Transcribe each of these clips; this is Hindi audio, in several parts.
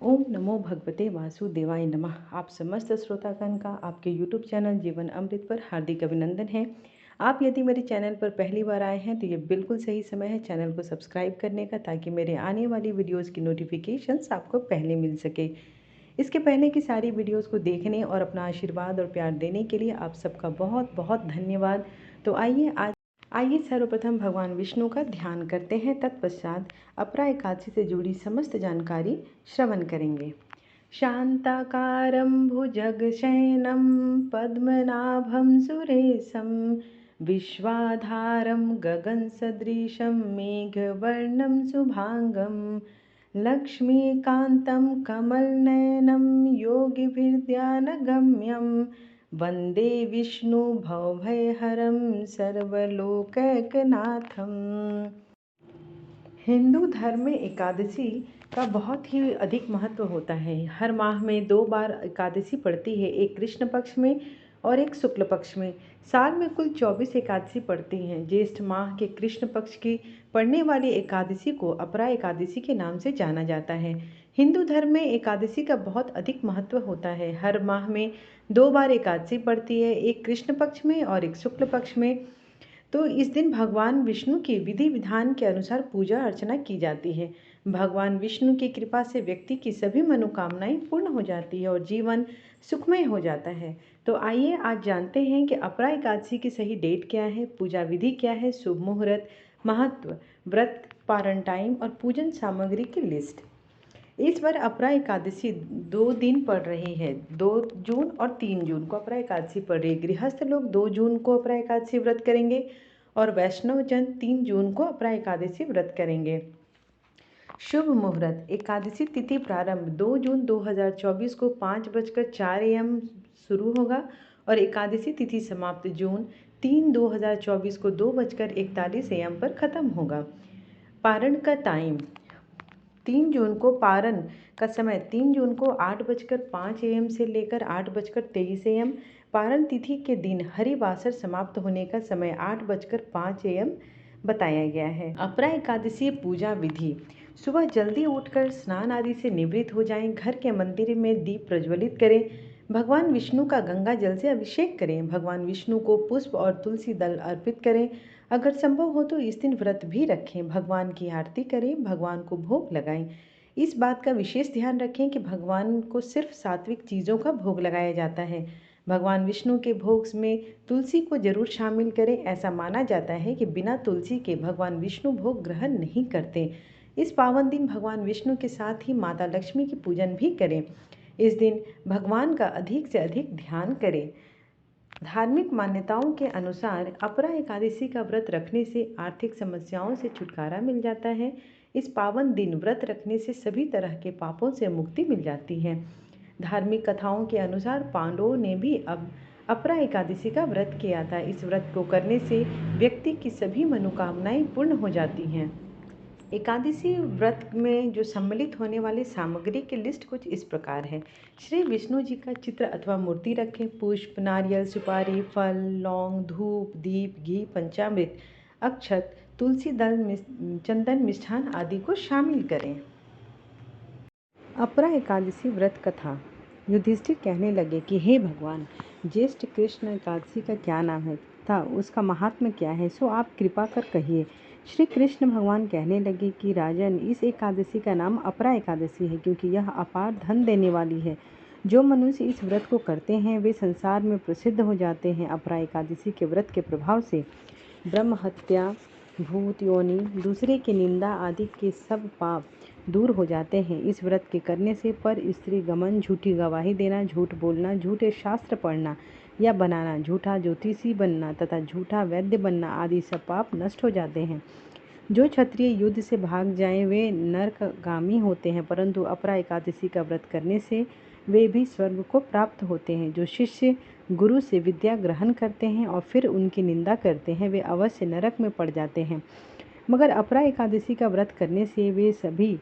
ओम नमो भगवते वासुदेवाय नमः। आप समस्त श्रोतागण का आपके यूट्यूब चैनल जीवन अमृत पर हार्दिक अभिनंदन है। आप यदि मेरे चैनल पर पहली बार आए हैं तो ये बिल्कुल सही समय है चैनल को सब्सक्राइब करने का, ताकि मेरे आने वाली वीडियोस की नोटिफिकेशंस आपको पहले मिल सके। इसके पहले की सारी वीडियोस को देखने और अपना आशीर्वाद और प्यार देने के लिए आप सबका बहुत बहुत धन्यवाद। तो आइए सर्वप्रथम भगवान विष्णु का ध्यान करते हैं, तत्पश्चात अपरा एकादशी से जुड़ी समस्त जानकारी श्रवण करेंगे। शांताकारं भुजगशयनं पद्मनाभं सुरेशं विश्वाधारं गगनसदृशं मेघवर्णं शुभांगं लक्ष्मीकान्तं कमलनयनं योगिभिर्ध्यानगम्यं वन्दे विष्णु भवभयहरं सर्वलोकैकनाथम्। हिंदू धर्म में एकादशी का बहुत ही अधिक महत्व होता है। हर माह में 2 बार एकादशी पड़ती है, एक कृष्ण पक्ष में और एक शुक्ल पक्ष में। साल में कुल 24 एकादशी पड़ती हैं। ज्येष्ठ माह के कृष्ण पक्ष की पड़ने वाली एकादशी को अपरा एकादशी के नाम से जाना जाता है। हिंदू धर्म में एकादशी का बहुत अधिक महत्व होता है। हर माह में 2 बार एकादशी पड़ती है, एक कृष्ण पक्ष में और एक शुक्ल पक्ष में। तो इस दिन भगवान विष्णु की विधि विधान के अनुसार पूजा अर्चना की जाती है। भगवान विष्णु की कृपा से व्यक्ति की सभी मनोकामनाएं पूर्ण हो जाती है और जीवन सुखमय हो जाता है। तो आइए आज जानते हैं कि अपरा एकादशी की सही डेट क्या है, पूजा विधि क्या है, शुभ मुहूर्त, महत्व, व्रत पारण टाइम और पूजन सामग्री की लिस्ट। इस बार अपरा एकादशी 2 दिन पड़ रही है। 2 जून और 3 जून को अपरा एकादशी पड़ रही है। गृहस्थ लोग 2 जून को अपरा एकादशी व्रत करेंगे और वैष्णव जन 3 जून को अपरा एकादशी व्रत करेंगे। शुभ मुहूर्त। एकादशी तिथि प्रारंभ 2 जून 2024 को 5:04 AM शुरू होगा और एकादशी तिथि समाप्त जून 3/2024 को 2:41 AM पर खत्म होगा। पारण का टाइम 3 जून को पारण का समय 3 जून को 8:05 AM से लेकर 8:23 AM। पारण तिथि के दिन हरिवासर समाप्त होने का समय 8:05 AM बताया गया है। अपरा एकादशी पूजा विधि। सुबह जल्दी उठकर स्नान आदि से निवृत्त हो जाएं। घर के मंदिर में दीप प्रज्वलित करें। भगवान विष्णु का गंगा जल से अभिषेक करें। भगवान विष्णु को पुष्प और तुलसी दल अर्पित करें। अगर संभव हो तो इस दिन व्रत भी रखें। भगवान की आरती करें, भगवान को भोग लगाएं। इस बात का विशेष ध्यान रखें कि भगवान को सिर्फ सात्विक चीज़ों का भोग लगाया जाता है। भगवान विष्णु के भोग में तुलसी को जरूर शामिल करें। ऐसा माना जाता है कि बिना तुलसी के भगवान विष्णु भोग ग्रहण नहीं करते। इस पावन दिन भगवान विष्णु के साथ ही माता लक्ष्मी की पूजन भी करें। इस दिन भगवान का अधिक से अधिक ध्यान करें। धार्मिक मान्यताओं के अनुसार अपरा एकादशी का व्रत रखने से आर्थिक समस्याओं से छुटकारा मिल जाता है। इस पावन दिन व्रत रखने से सभी तरह के पापों से मुक्ति मिल जाती है। धार्मिक कथाओं के अनुसार पांडवों ने भी अब अपरा एकादशी का व्रत किया था। इस व्रत को करने से व्यक्ति की सभी मनोकामनाएं पूर्ण हो जाती हैं। एकादशी व्रत में जो सम्मिलित होने वाली सामग्री की लिस्ट कुछ इस प्रकार है। श्री विष्णु जी का चित्र अथवा मूर्ति रखें। पुष्प, नारियल, सुपारी, फल, लौंग, धूप, दीप, घी, पंचामृत, अक्षत, तुलसी दल, चंदन, मिष्ठान आदि को शामिल करें। अपरा एकादशी व्रत कथा। युधिष्ठिर कहने लगे कि हे भगवान, ज्येष्ठ कृष्ण एकादशी का क्या नाम है तथा उसका महात्म्य क्या है, सो आप कृपा कर कहिए। श्री कृष्ण भगवान कहने लगे कि राजन, इस एकादशी का नाम अपरा एकादशी है क्योंकि यह अपार धन देने वाली है। जो मनुष्य इस व्रत को करते हैं वे संसार में प्रसिद्ध हो जाते हैं। अपरा एकादशी के व्रत के प्रभाव से ब्रह्म हत्या, भूत योनि, दूसरे की निंदा आदि के सब पाप दूर हो जाते हैं। इस व्रत के करने से पर स्त्री गमन, झूठी गवाही देना, झूठ बोलना, झूठे शास्त्र पढ़ना या बनाना, झूठा ज्योतिषी बनना तथा झूठा वैद्य बनना आदि सब पाप नष्ट हो जाते हैं। जो क्षत्रिय युद्ध से भाग जाएं वे नरकगामी होते हैं, परंतु अपरा एकादशी का व्रत करने से वे भी स्वर्ग को प्राप्त होते हैं। जो शिष्य गुरु से विद्या ग्रहण करते हैं और फिर उनकी निंदा करते हैं वे अवश्य नरक में पड़ जाते हैं, मगर अपरा एकादशी का व्रत करने से वे सभी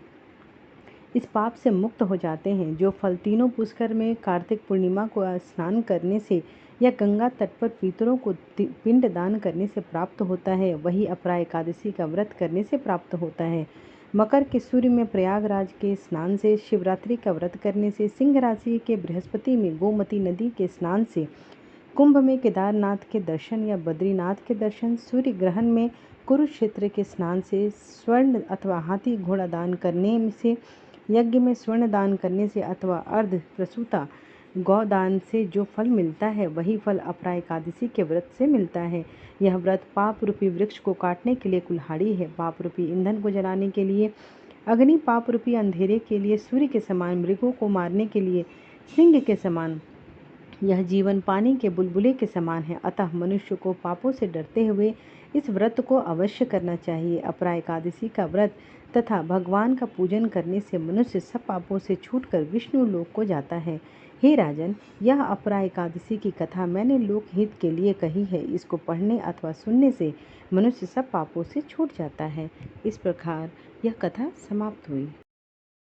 इस पाप से मुक्त हो जाते हैं। जो फल तीनों पुष्कर में कार्तिक पूर्णिमा को स्नान करने से या गंगा तट पर पितरों को पिंड दान करने से प्राप्त होता है, वही अपरा एकादशी का व्रत करने से प्राप्त होता है। मकर के सूर्य में प्रयागराज के स्नान से, शिवरात्रि का व्रत करने से, सिंह राशि के बृहस्पति में गोमती नदी के स्नान से, कुंभ में केदारनाथ के दर्शन या बद्रीनाथ के दर्शन, सूर्य ग्रहण में कुरुक्षेत्र के स्नान से, स्वर्ण अथवा हाथी घोड़ा दान करने से, यज्ञ में स्वर्ण दान करने से अथवा अर्ध प्रसूता गौदान से जो फल मिलता है वही फल अपरा एकादशी के व्रत से मिलता है। यह व्रत पाप रूपी वृक्ष को काटने के लिए कुल्हाड़ी है, पाप रूपी ईंधन को जलाने के लिए अग्नि, पाप रूपी अंधेरे के लिए सूर्य के समान, मृगों को मारने के लिए सिंह के समान, यह जीवन पानी के बुलबुले के समान है। अतः मनुष्य को पापों से डरते हुए इस व्रत को अवश्य करना चाहिए। अपरा एकादशी का व्रत तथा भगवान का पूजन करने से मनुष्य सब पापों से छूटकर विष्णु लोक को जाता है। हे राजन, यह अपरा एकादशी की कथा मैंने लोकहित के लिए कही है। इसको पढ़ने अथवा सुनने से मनुष्य सब पापों से छूट जाता है। इस प्रकार यह कथा समाप्त हुई।